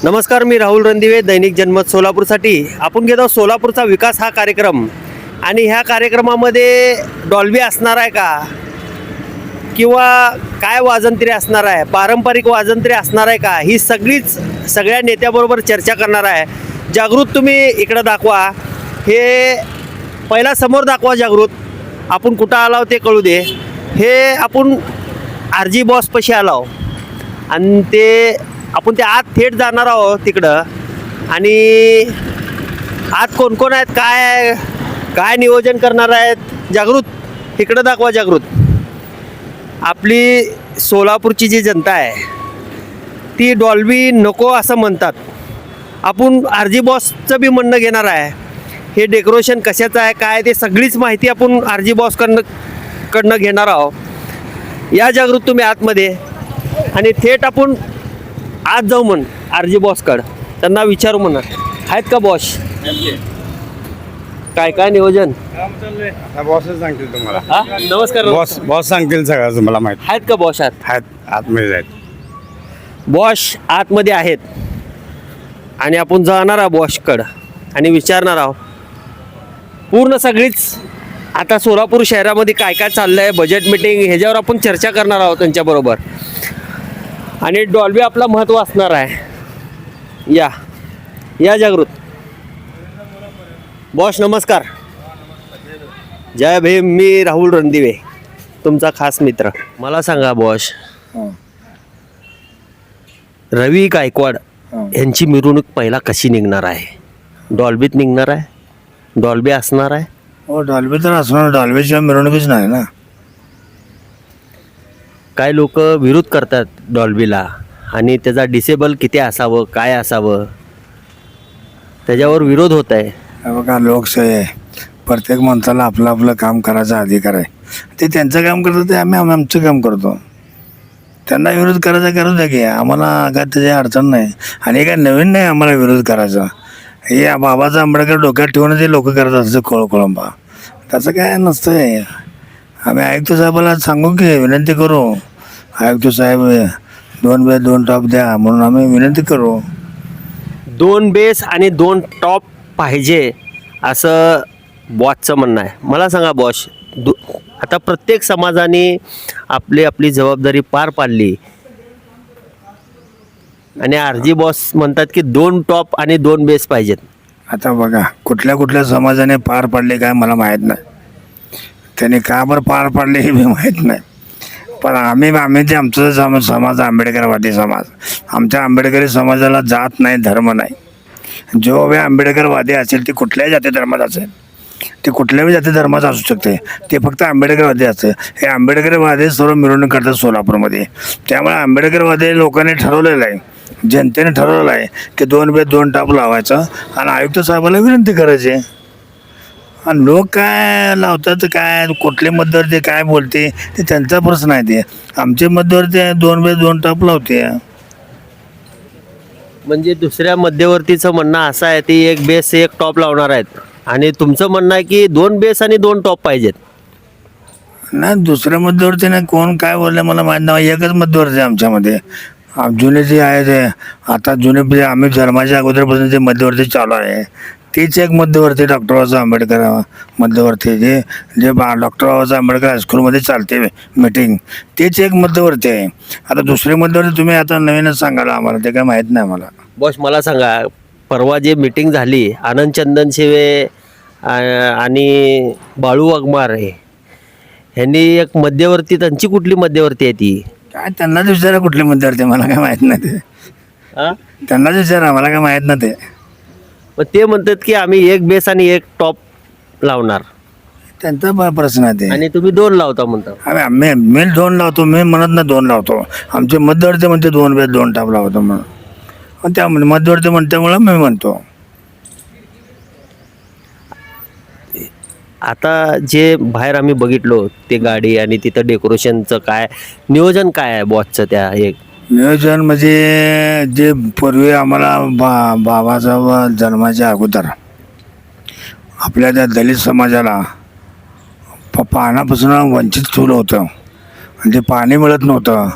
नमस्कार, मी राहुल रणदिवे, दैनिक जनमत सोलापूरसाठी आपण घेतो सोलापूरचा विकास हा कार्यक्रम. आणि ह्या कार्यक्रमामध्ये डॉल्बी असणार आहे का किंवा काय वाजंत्री असणार आहे, पारंपरिक वाजंत्री असणार आहे का, ही सगळ्या नेत्याबरोबर चर्चा करणार आहे. जागृत तुम्ही इकडं दाखवा, हे पहिला समोर दाखवा जागृत. आपण कुठं आलो ते कळू दे. हे आपण RG बॉसपाशी आलो आणि ते आपण ते आत थेट जाणार आहोत तिकडं. आणि आत कोण कोण आहेत, काय नियोजन करणार आहेत, जागृत इकडं दाखवा. जागृत, आपली सोलापूरची जी जनता आहे ती डॉल्बी नको असं म्हणतात. आपण RG बॉसचं बी म्हणणं घेणार आहे. हे डेकोरेशन कशाचं आहे, काय ते सगळीच माहिती आपण RG बॉसकडनं घेणार आहोत. या जागृत तुम्ही आतमध्ये, आणि थेट आपण आज जाऊ म्हण RG बॉसकडं, त्यांना विचारू म्हणा आहेत का बॉस, काय नियोजन. बॉसच सांगतील तुम्हाला. नमस्कार. बॉस सांगतील सगळं तुम्हाला माहित आहेत का बॉस? आतमध्ये आहेत. बॉस आतमध्ये आहेत आणि आपण जाणार आहोत बॉसकडं आणि विचारणार आहोत पूर्ण सगळीच. आता सोलापूर शहरामध्ये काय काय चाललं आहे, बजेट मीटिंग, ह्याच्यावर आपण चर्चा करणार आहोत त्यांच्याबरोबर. आणि डॉल्बी आपला महत्त्व असणार आहे. या जागृत. बॉस नमस्कार. जय भीम. मी राहुल रणदिवे, तुमचा खास मित्र. मला सांगा बॉस, रवी गायकवाड यांची मिरवणूक पहिला कशी निघणार आहे? डॉल्बीत निघणार आहे? डॉल्बी असणार आहे? हो, डॉल्बी तर असणार. डॉल्बीशिवाय मिरवणुकीच नाही ना. काय लोक विरोध करतात डॉल्बीला, आणि त्याचा डिसेबल किती असावं, काय असावं, त्याच्यावर विरोध होत आहे. बघा, लोकशाही आहे. प्रत्येक माणसाला आपलं आपलं काम करायचा अधिकार आहे. ते त्यांचं काम करतात, ते आम्ही आमचं काम करतो. त्यांना विरोध करायचा करू द्या की, आम्हाला काय त्याची अडचण नाही. आणि काय नवीन नाही आम्हाला विरोध करायचा. हे बाबाचा आंबेडकर डोक्यात ठेवून ते लोक करत असतं खोळंबा. त्याचं काय नसतं आहे. आम्ही आयुक्त साहेबाला सांगू की, विनंती करू, आयुक्त साहेब 2 बेस 2 टॉप द्या म्हणून आम्ही विनंती करू. 2 बेस आणि 2 टॉप पाहिजे असं बॉसचं म्हणणं आहे. मला सांगा बॉस, आता प्रत्येक समाजाने आपली जबाबदारी पार पाडली आणि RG बॉस म्हणतात की 2 टॉप आणि 2 बेस पाहिजेत. आता बघा, कुठल्या समाजाने पार पाडले काय मला माहीत नाही. त्याने का बरं पार पाडले हे मी माहीत नाही. पण आम्ही ते आमचं समाज आंबेडकरवादी समाज. आमच्या आंबेडकरी समाजाला जात नाही, धर्म नाही. जो बी आंबेडकरवादी असेल ते कुठल्याही जाती धर्मात असेल, ते कुठल्याही जाती धर्माचं असू शकते, ते फक्त आंबेडकरवादी असतं. हे आंबेडकरवादी सर्व मिरवणूक करतात सोलापूरमध्ये. त्यामुळे आंबेडकरवादी लोकांनी ठरवलेलं आहे, जनतेने ठरवलेलं आहे की 2 बेस 2 टॉप लावायचं आणि आयुक्त साहेबाला विनंती करायची. आणि लोक काय लावतात, काय कुठले मध्यवर्ती काय बोलते ते त्यांचा प्रश्न आहे. ते आमचे मध्यवर्ती 2 बेस 2 टॉप लावते. म्हणजे दुसऱ्या मध्यवर्तीचं म्हणणं असं आहे ती 1 बेस 1 टॉप लावणार आहेत, आणि तुमचं म्हणणं आहे की 2 बेस आणि 2 टॉप पाहिजेत. नाही, दुसऱ्या मध्यवर्ती नाही. कोण काय बोललं मला माहीत नाही. एकच मध्यवर्ती आमच्यामध्ये. जुने जे आहे ते आता जुने आम्ही जन्माच्या अगोदरपासून जे मध्यवर्ती चालू आहे तीच एक मध्यवर्ती डॉक्टर बाबासाहेब आंबेडकर मध्यवर्ती, जे डॉक्टर बाबासाहेब आंबेडकर हायस्कूलमध्ये चालते मीटिंग, तेच एक मध्यवर्ती आहे. आता दुसरे मध्यवर्ती तुम्ही आता नवीनच सांगायला आम्हाला, ते काय माहीत नाही मला. बॉस मला सांगा, परवा जे मीटिंग झाली आनंद चंदन शिवे आणि बाळू वाघमार ह्यांनी एक मध्यवर्ती, त्यांची कुठली मध्यवर्ती आहे ती? काय त्यांनाच विचारा कुठले मध्यवर्ती, मला काय माहीत नाही ते. त्यांनाच विचारा, मला काय माहीत नाही ते. पण ते म्हणतात की आम्ही 1 बेस आणि 1 टॉप लावणार. त्यांचा प्रश्न आहे ते. आणि तुम्ही 2 लावता म्हणता. मी 2 लावतो, मी म्हणत नाही 2 लावतो. आमचे मध्यवर्ती म्हणते 2 बेस 2 टॉप लावतो म्हणून. पण त्या मध्यवर्ती म्हणल्यामुळं मी म्हणतो. आता जे बाहेर आम्ही बघितलो ते गाडी आणि तिथं डेकोरेशनचं काय नियोजन काय आहे बॉसचं? त्या एक नियोजन म्हणजे जे पूर्वी आम्हाला बाबाचा जन्माच्या अगोदर आपल्या त्या दलित समाजाला पानापासून वंचित ठेवलं होतं. आणि ते पाणी मिळत नव्हतं.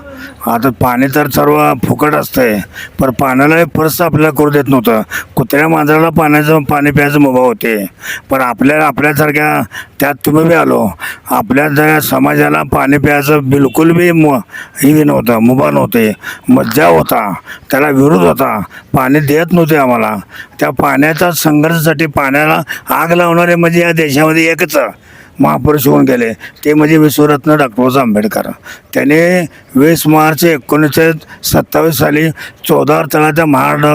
आता पाणी तर सर्व फुकट असतंय, पण पाण्याला परत आपल्याला करू देत नव्हतं. कुत्र्या मांजराला पाणी प्यायचं मुभा होते, पण आपल्यासारख्या त्यात तुम्ही बी आलो, आपल्या जर समाजाला पाणी प्यायचं बिलकुल बी हे नव्हतं, मुभा नव्हते, मज्जा होता, त्याला विरोध होता. पाणी देत नव्हते आम्हाला. त्या पाण्याच्या संघर्षासाठी पाण्याला आग लावणारे म्हणजे या देशामध्ये एकच महापुरुष होऊन गेले, ते म्हणजे विश्वरत्न डॉक्टर बाबासाहेब आंबेडकर. त्याने 20 मार्च 1927 साली 14 तळाच्या महाड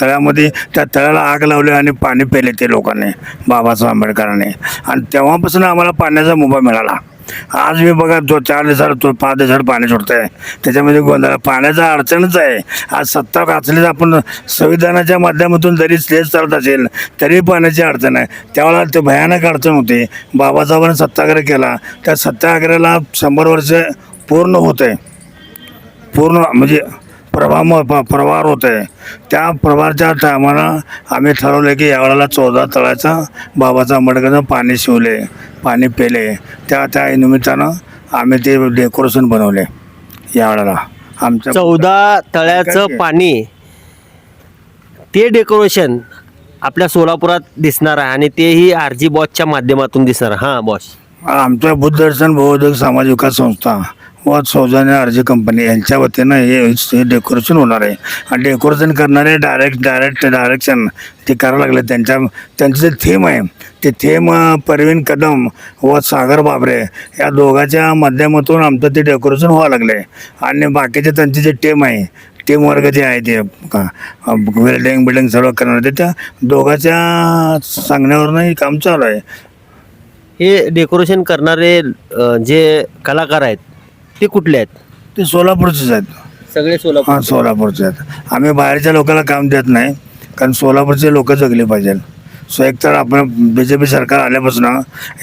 तळ्यामध्ये त्या तळ्याला आग लावली आणि पाणी पेले ते लोकांनी, बाबासाहेब आंबेडकरांनी. आणि तेव्हापासून आम्हाला पाण्याचा मुभा मिळाला. आज मी बघा 4 दिवसाला 5 दिवसाला पाणी सोडतंय, त्याच्यामध्ये गोंधळ, पाण्याचा अडचणच आहे. आज सत्ता असलेच आपण संविधानाच्या माध्यमातून जरी स्लेस चालत असेल तरी पाण्याची अडचण आहे. त्यावेळेला ते भयानक अडचण होती. बाबासाहेबांनी सत्याग्रह केला, त्या सत्याग्रहाला 100 वर्ष पूर्ण होते, पूर्ण म्हणजे प्रभार होत आहे. त्या प्रभारच्या टायमाला आम्ही ठरवलं की यावेळेला 14 तळाचा बाबासाहेब आंबेडकरनं पाणी शिवले, पाणी पेले. त्या निमित्तानं आम्ही ते डेकोरेशन बनवले. यावेळेला आमच्या 14 तळ्याचं पाणी, ते डेकोरेशन आपल्या सोलापुरात दिसणार आहे आणि तेही RG बॉसच्या माध्यमातून दिसणार. हां बॉस. आमच्या बुद्धदर्शन बहुउद्योग समाज विकास संस्था व सौजन्य RG कंपनी यांच्या वतीनं हे डेकोरेशन होणार आहे. आणि डेकोरेशन करणारे डायरेक्शन ते करायला लागले. त्यांचं जे थीम आहे ते थीम परवीन कदम व सागर बाबरे या दोघांच्या माध्यमातून आमचं ते डेकोरेशन व्हावं लागले. आणि बाकीचे त्यांची जे टीम आहे, टीम वर्ग जे आहे ते बिल्डिंग सर्व करणार, ते त्या दोघांच्या सांगण्यावरनं हे काम चालू आहे. हे डेकोरेशन करणारे जे कलाकार आहेत ते कुठले आहेत? ते सोलापूरचेच आहेत, सगळे सोलापूर. हां सोलापूरचे आहेत. आम्ही बाहेरच्या लोकांना काम देत नाही, कारण सोलापूरचे लोक जगले पाहिजे. एकतर आपण BJP सरकार आल्यापासून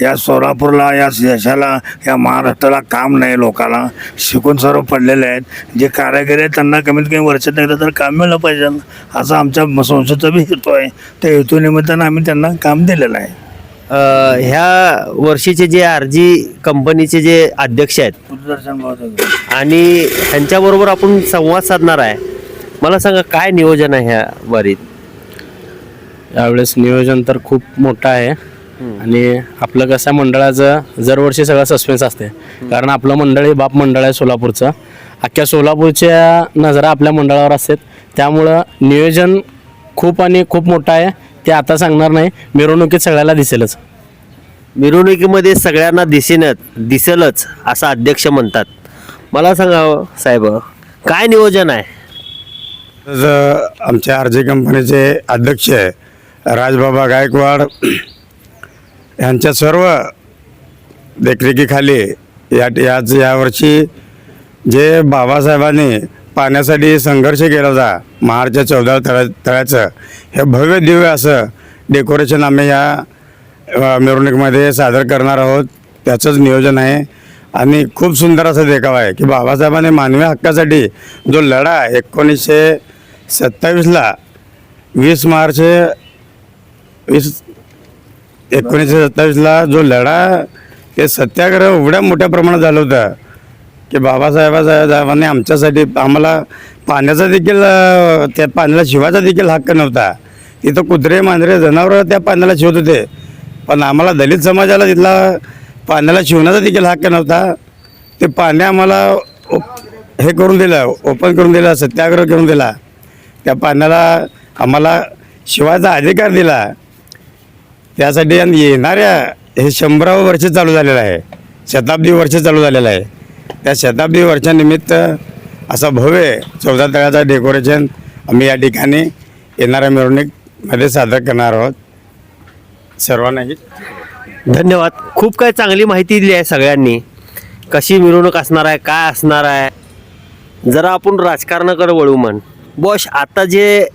या सोलापूरला, या देशाला, या महाराष्ट्राला काम नाही. लोकांना शिकून सर्व पडलेले आहेत. जे कारागिरी आहेत त्यांना कमीत कमी वर्षात एकदा तर काम मिळलं पाहिजे, असं आमच्या संस्थेचा बी हेतू आहे. त्या हेतूनिमित्तानं आम्ही त्यांना काम दिलेलं आहे. ह्या वर्षीचे जे RG कंपनीचे जे अध्यक्ष आहेत आणि ह्यांच्याबरोबर आपण संवाद साधणार आहे, मला सांगा काय नियोजन आहे ह्या वारीत? यावेळेस नियोजन तर खूप मोठं आहे. आणि आपलं कसं मंडळाचं दरवर्षी सगळं सस्पेन्स असते, कारण आपलं मंडळ हे बाप मंडळ आहे सोलापूरचं. अख्ख्या सोलापूरच्या नजरा आपल्या मंडळावर असतात, त्यामुळं नियोजन खूप आणि खूप मोठं आहे. ते आता सांगणार नाही, मिरवणुकीत सगळ्याला दिसेलच. मिरवणुकीमध्ये सगळ्यांना दिसेलच असं अध्यक्ष म्हणतात. मला सांगा साहेब, काय नियोजन आहे? आमच्या RG कंपनीचे अध्यक्ष राजबाबा गायकवाड यांच्या सर्व देखरेखीखाली यावर्षी जे बाबासाहेबांनी पाण्यासाठी संघर्ष केला होता, महाडच्या 14 तळ्याचं हे भव्य दिव्य असं डेकोरेशन आम्ही या मिरवणुकीमध्ये सादर करणार आहोत. त्याचंच नियोजन आहे. आणि खूप सुंदर असा देखावा आहे की बाबासाहेबांनी मानवी हक्कासाठी जो लढा 1927ला 20 मार्च 1927ला जो लढा, ते सत्याग्रह एवढ्या मोठ्या प्रमाणात झालं होतं की बाबासाहेबांनी आमच्यासाठी, आम्हाला पाण्याचा देखील, त्या पाण्याला शिवायचा देखील हक्क नव्हता. तिथं कुत्रे मांजरे जनावरं त्या पाण्याला शिवत होते, पण आम्हाला दलित समाजाला तिथला पाण्याला शिवण्याचा देखील हक्क नव्हता. ते पाणी आम्हाला हे करून दिलं, ओपन करून दिलं, सत्याग्रह करून दिला. त्या पाण्याला आम्हाला शिवायचा अधिकार दिला. त्यासाठी येणाऱ्या हे 100वे वर्ष चालू झालेलं आहे, शताब्दी वर्ष चालू झालेलं आहे. त्या शताब्दी वर्षानिमित्त असा भव्य 14 तळ्याचा डेकोरेशन आम्ही या ठिकाणी येणाऱ्या मिरवणुकीमध्ये सादर करणार आहोत. सर्वांनाही धन्यवाद. खूप काय चांगली माहिती दिली आहे सगळ्यांनी. कशी मिरवणूक असणार आहे, काय असणार आहे. जरा आपण राजकारणाकडे वळू म्हण बॉस. आता जे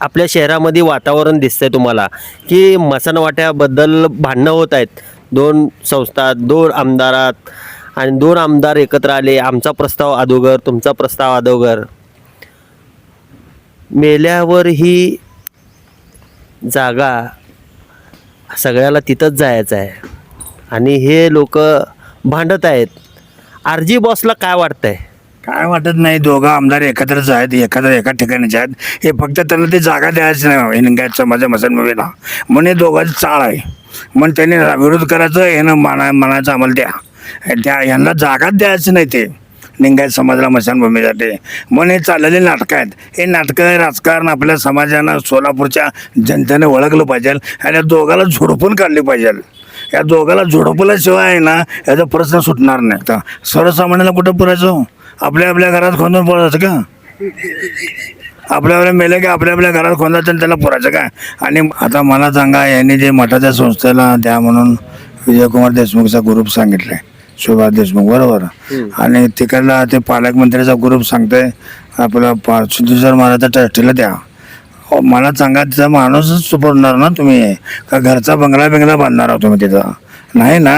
आपल्या शहरामध्ये वातावरण दिसतंय तुम्हाला की मसणवाट्याबद्दल भांडणं होत आहेत, 2 संस्था, 2 आमदारात, आणि 2 आमदार एकत्र आले. आमचा प्रस्ताव अगोदर, तुमचा प्रस्ताव अगोदर. मेल्यावर ही जागा सगळ्याला तिथंच जायचं आहे आणि हे लोक भांडत आहेत. आरजी बॉसला काय वाटतंय? काय वाटत नाही, दोघं आमदार एकत्रच आहेत, एका ठिकाणीचे आहेत. हे फक्त त्यांना ती जागा द्यायची नाही लिंगायत समाजा मसनमुळेला म्हणून हे दोघांची चाळ आहे. म्हणून त्यांनी विरोध करायचं, ह्यानं म्हणायचं आम्हाला द्या, यांना जागाच द्यायचं नाही ते लिंगायत समाजाला मशानभूमीसाठी. म्हणून हे चाललेले नाटकं आहेत. हे नाटकं राजकारण आपल्या समाजानं सोलापूरच्या जनतेने ओळखलं पाहिजे आणि या दोघाला झोडपून काढले पाहिजे. या दोघाला झोडपल्याशिवाय आहे ना याचा प्रश्न सुटणार नाही. तर सर्वसामान्याला कुठं पुरायचं? आपल्या घरात खोदून पुरायचं का? आपल्या मेले की आपल्या घरात खोदायचं त्याला पुरायचं का? आणि आता मला सांगा, यांनी जे मठाच्या संस्थेला द्या म्हणून विजयकुमार देशमुखचा ग्रुप सांगितलं आहे, सुभाष देशमुख बरोबर, आणि तिकडला ते पालकमंत्र्याचा ग्रुप सांगतोय आपला सिद्धेश्वर महाराजच्या ट्रस्टीला द्या. मला सांगा, तिचा माणूसच पुरणार ना तुम्ही का घरचा बंगला बांधणार आहोत तुम्ही तिथं? नाही ना.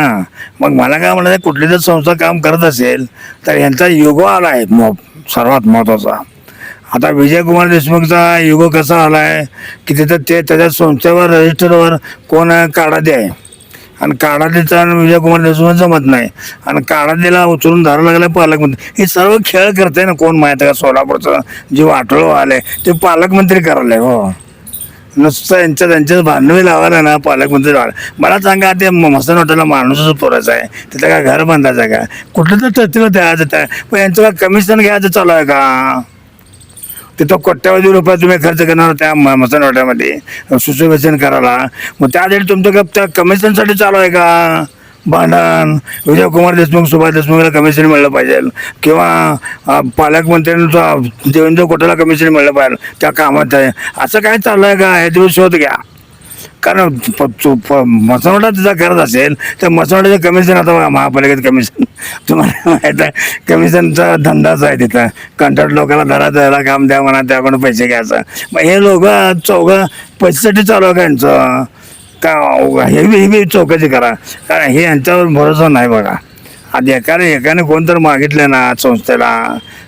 मग मला काय म्हणायचं, कुठली जर संस्था काम करत असेल तर यांचा युगो आला आहे सर्वात महत्त्वाचा. आता विजयकुमार देशमुखचा युगो कसा आला आहे की तिथं ते त्याच्या संस्थेवर रजिस्टरवर कोण काढा द्याय आणि काढा द्यायचा आणि विजयकुमार देशमुख जमत नाही आणि काढा दिला उचलून धरायला लागला पालकमंत्री. हे सर्व खेळ करते ना कोण माहिती आहे का? सोलापूरचं जे वाटोळं आलंय ते पालकमंत्री करायला हो. नुसतं त्यांच्याच भांडवी लावायला ना पालकमंत्री लावायला. मला सांगा, ते मसन हॉटेलला माणूसच पुरायचा आहे, तिथं काय घर बांधायचं आहे का? कुठलं तर ट्रस्टीला द्यायचं आहे, पण यांचं काय कमिशन घ्यायचं चालू आहे का? तिथं कोट्यावधी रुपये तुम्ही खर्च करणार त्या मसन हॉटेलमध्ये सुशोभीकरण करायला, मग त्यासाठी तुमचं का त्या कमिशनसाठी चालू आहे का भांडण? विजयकुमार देशमुख सुभाष देशमुखला कमिशन मिळलं पाहिजे किंवा पालकमंत्र्यांचा देवेंद्र कोटाला कमिशन मिळलं पाहिजे त्या कामात आहे. असं काय चालू आहे का? हे तुम्ही शोध घ्या. कारण मसनवडा तिचा करत असेल तर मसनवड्याचं कमिशन, आता महापालिकेत कमिशन तुम्हाला माहीत आहे, कमिशनचा धंदाच आहे तिथं. कंत्राट लोकांना धरायला काम द्या म्हणा, त्याकडून पैसे घ्यायचं. मग हे लोक चौघं पैशासाठी चालू आहे का यांचं का? हे बी चौकशी करा, कारण हे यांच्यावर भरोसा नाही बघा. आधी एकाने कोणतरी मागितलं ना संस्थेला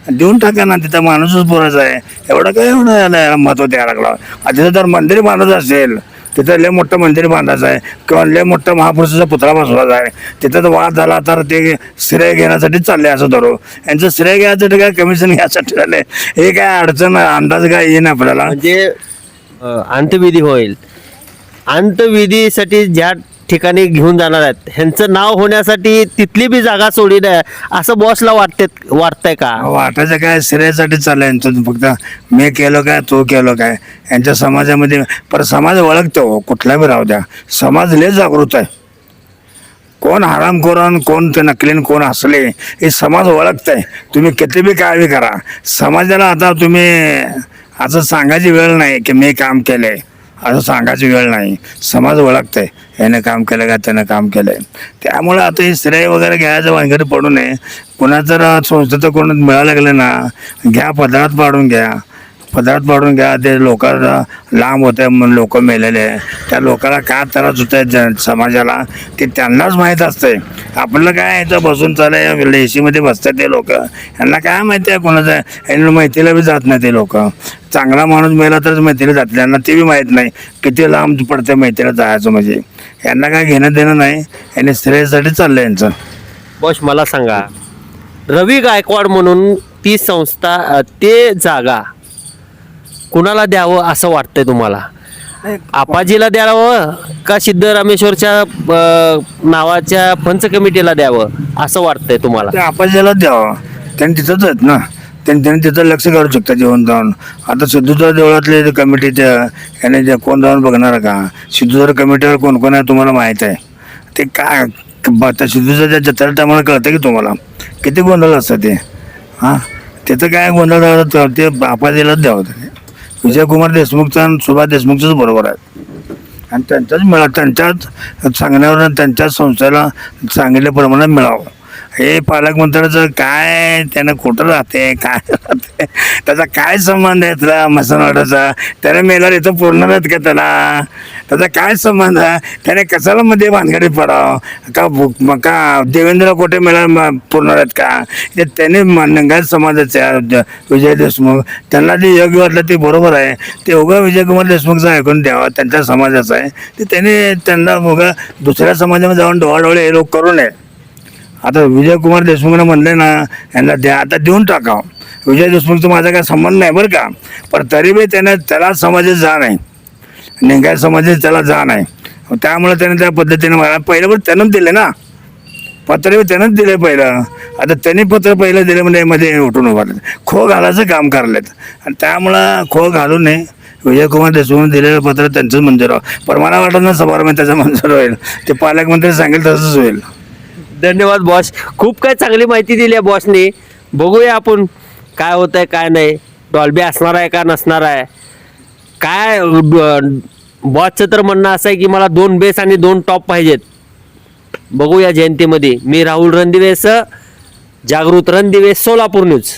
देऊन टाका ना, तिथं माणूसच पुरायचा आहे. एवढं काय एवढं महत्त्व द्यायला लागलं. तिथं जर मंदिर बांधायचं असेल, तिथं लय मोठं मंदिर बांधायचं आहे किंवा लय मोठं महापुरुषाचा पुतळा बसवायचा आहे, तिथं वाद झाला तर ते श्रेय घेण्यासाठी चालले असं धरू. यांचं श्रेय घ्यायसाठी काय कमिशन घ्यायसाठी झाले? हे काय अडचण अंदाज काय येईन आपल्याला. म्हणजे अंत्यविधी होईल, अंत्यविधीसाठी ज्या ठिकाणी घेऊन जाणार आहेत ह्यांचं नाव होण्यासाठी तिथली बी जागा सोडी द्या असं बॉसला वाटतंय का? वाटायचं काय, श्रेयासाठी चाललंय यांचं. फक्त मी केलं काय, तो केलं काय, यांच्या समाजामध्ये. पर समाज ओळखतो, कुठला बी राहू द्या, समाज लय जागृत आहे. कोण हरामखोर कोण ते नकलीन कोण असले हे समाज ओळखतंय. तुम्ही किती बी काय बी करा, समाजाला आता तुम्ही असं सांगायची वेळ नाही की मी काम केलंय, असं सांगायची वेळ नाही. समाज ओळखतंय, याने काम केलं का त्यानं काम केलंय. त्यामुळे आता हे श्रेय वगैरे घ्यायचं वांगडी पडू नये. कुणाचं जर संस्थेचं कोण मिळायला लागलं ना, घ्या, पदरात पाडून घ्या. ते लोकांना लांब होते म्हणून लोक मेलेले, त्या लोकांना काय त्रास होत आहे समाजाला ते त्यांनाच माहीत असतंय. आपल्याला काय याचं बसून चालय लेशीमध्ये बसतात ते लोक, यांना काय माहिती आहे कोणाचं. यांना माहितीला बी जात नाही ते लोक. चांगला माणूस मेला तरच मैत्रीला जाते, यांना ते बी माहीत नाही किती लांब पडते मैत्रीला जायचं. म्हणजे यांना काय घेणं देणं नाही, यांनी श्रेयसाठी चाललं यांचं. बॉस मला सांगा, रवी गायकवाड म्हणून ती संस्था, ते जागा कुणाला द्यावं असं वाटतंय तुम्हाला? आपाजीला द्यावं का सिद्धरामेश्वरच्या नावाच्या पंच कमिटीला द्यावं असं वाटतंय तुम्हाला? ते आपल्याला द्यावं, त्यांनी तिथंच आहेत ना, त्यांनी तिथं लक्ष काढू शकतात जेवण जाऊन. आता सिद्धेश्वर देवळातले कमिटीच्या याने कोण जाऊन बघणार का? सिद्धेश्वर कमिटीवर कोण कोण आहे तुम्हाला माहीत आहे. ते काय त्या सिद्धेश्वरच्या जत्रा टायमाला कळतं की तुम्हाला किती गोंधळ असतं ते. हां, तिथं काय गोंधळ ते आपाजीलाच द्यावं. विजयकुमार देशमुखचा आणि सुभाष देशमुखचंच बरोबर आहे आणि त्यांच्याच सांगण्यावर त्यांच्याच संस्थेला सांगितल्याप्रमाणे मिळावं. हे पालकमंत्र्याचं काय, त्यानं कुठं राहते, काय राहते, त्याचा काय संबंध आहे त्याला मसनवाड्याचा? त्याने मेल्यावर इथं पुरणार आहेत का त्याला? त्याचा काय संबंध आहे? त्याने कशाला मध्ये भानगडी पडावं का देवेंद्र कोटे मेला पुरणार आहेत का? ते त्याने लिंगायत समाजाचे विजय देशमुख, त्यांना जे योग्य वाटलं ते बरोबर आहे. ते उगं विजयकुमार देशमुखचं ऐकून द्यावं, त्यांच्या समाजाचं आहे ते. त्यांनी त्यांना उगं दुसऱ्या समाजामध्ये जाऊन डोळाडोळे हे लोक करू नये. आता विजयकुमार देशमुखनं म्हणले ना यांना द्या, आता देऊन टाकावं. विजय देशमुखचा माझा काय संबंध नाही बरं का, पण तरी बी त्याला समाजात जाण आहे, लिंगायत समाजात त्याला जाण आहे. त्यामुळे त्याने त्या पद्धतीने मला पहिलं पण त्यानंच दिले ना, पत्र त्यानंच दिले पहिलं. आता त्यांनी पत्र पहिलं दिले म्हणजे मध्ये उठून उभारले, खो घालायचं काम करलेत. आणि त्यामुळं खो घालू नये. विजयकुमार देशमुख दिलेलं पत्र त्यांचंच मंजूर व्हावं, पण मला वाटत ना सभागृहात त्याचं मंजूर होईल. ते पालकमंत्री सांगेल तसंच होईल. धन्यवाद बॉस, खूप काय चांगली माहिती दिली आहे बॉसने. बघूया आपण काय होत आहे काय नाही, डॉल्बी असणार आहे का नसणार आहे काय. बॉसचं तर म्हणणं असं आहे की मला 2 बेस आणि 2 टॉप पाहिजेत. बघूया जयंतीमध्ये. मी राहुल रणदिवे, जागृत रणदिवे, सोलापूर न्यूज.